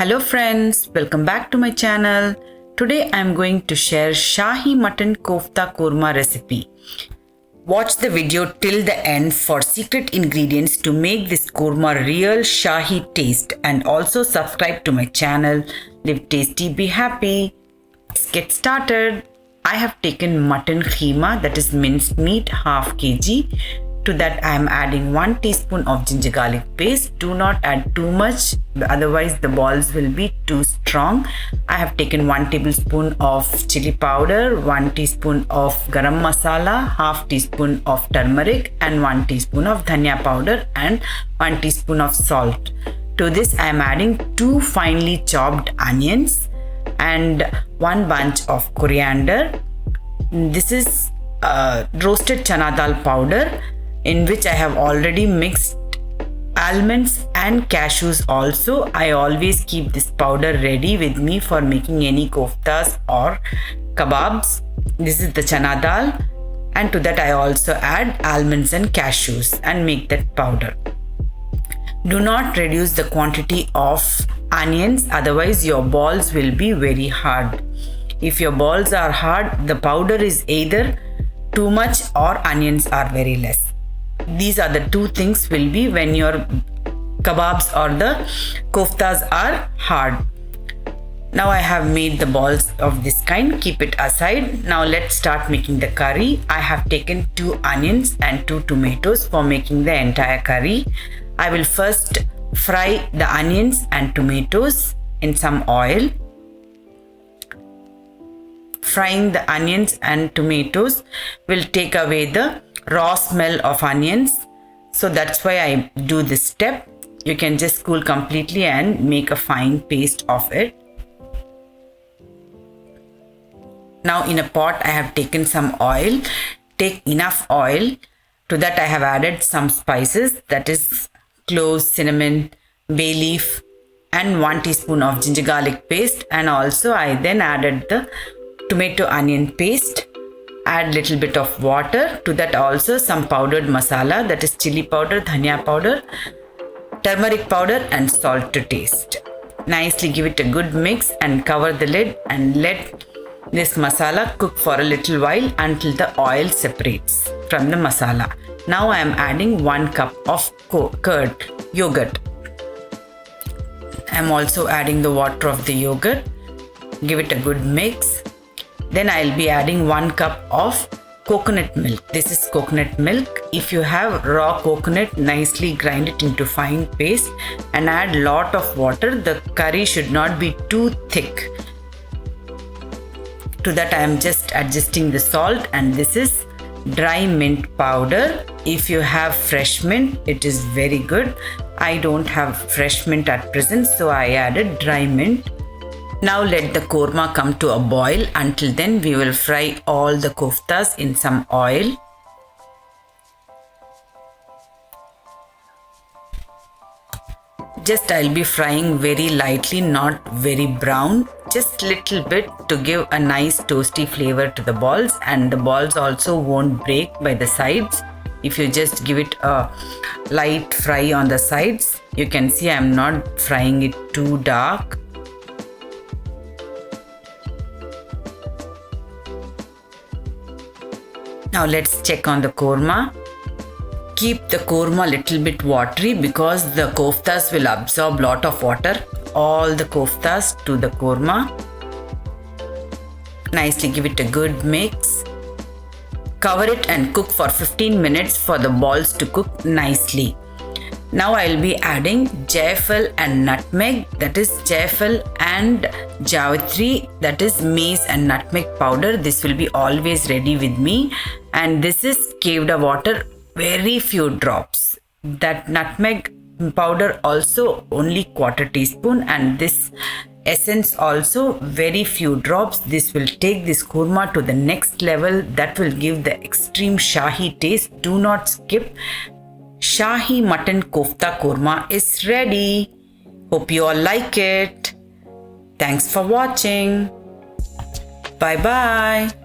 Hello friends, welcome back to my channel. Today I am going to share Shahi Mutton Kofta Korma recipe. Watch the video till the end for secret ingredients to make this korma real Shahi taste, and also subscribe to my channel. Live tasty, be happy. Let's get started. I have taken mutton keema, that is minced meat, half kg. To that I am adding 1 teaspoon of ginger garlic paste. Do not add too much, otherwise the balls will be too strong. I have taken 1 tablespoon of chili powder, 1 teaspoon of garam masala, half teaspoon of turmeric and 1 teaspoon of dhania powder and 1 teaspoon of salt. To this I am adding 2 finely chopped onions and 1 bunch of coriander. This is roasted chana dal powder, in which I have already mixed almonds and cashews also. I always keep this powder ready with me for making any koftas or kebabs. This is the chana dal, and to that I also add almonds and cashews and make that powder. Do not reduce the quantity of onions, otherwise your balls will be very hard. If your balls are hard, the powder is either too much or onions are very less. These are the two things will be when your kebabs or the koftas are hard. Now I have made the balls of this kind. Keep it aside. Now let's start making the curry. I have taken 2 onions and 2 tomatoes for making the entire curry. I will first fry the onions and tomatoes in some oil. Frying the onions and tomatoes will take away the raw smell of onions, so that's why I do this step. You can just cool completely and make a fine paste of it. Now in a pot I have taken some oil. Take enough oil. To that I have added some spices, that is cloves, cinnamon, bay leaf and 1 teaspoon of ginger garlic paste, and also I then added the tomato onion paste. Add little bit of water. To that also some powdered masala, that is chili powder, dhania powder, turmeric powder and salt to taste. Nicely give it a good mix and cover the lid and let this masala cook for a little while until the oil separates from the masala. Now I am adding 1 cup of yogurt. I am also adding the water of the yogurt. Give it a good mix. Then I'll be adding 1 cup of coconut milk. This is coconut milk. If you have raw coconut, nicely grind it into fine paste and add lot of water. The curry should not be too thick. To that I am just adjusting the salt, and this is dry mint powder. If you have fresh mint, it is very good. I don't have fresh mint at present, so I added dry mint. Now let the korma come to a boil. Until then we will fry all the koftas in some oil. Just I'll be frying very lightly, not very brown, just little bit to give a nice toasty flavor to the balls, and the balls also won't break by the sides. If you just give it a light fry on the sides, you can see I'm not frying it too dark. Now let's check on the korma. Keep the korma little bit watery because the koftas will absorb lot of water. All the koftas to the korma. Nicely give it a good mix. Cover it and cook for 15 minutes for the balls to cook nicely. Now I will be adding jaifal and nutmeg, that is jaifal and jawatri, that is maize and nutmeg powder. This will be always ready with me, and this is kevda water, very few drops. That nutmeg powder also only 1/4 teaspoon, and this essence also very few drops. This will take this korma to the next level. That will give the extreme Shahi taste. Do not skip. Shahi Mutton Kofta Korma is ready. Hope you all like it. Thanks for watching. Bye bye.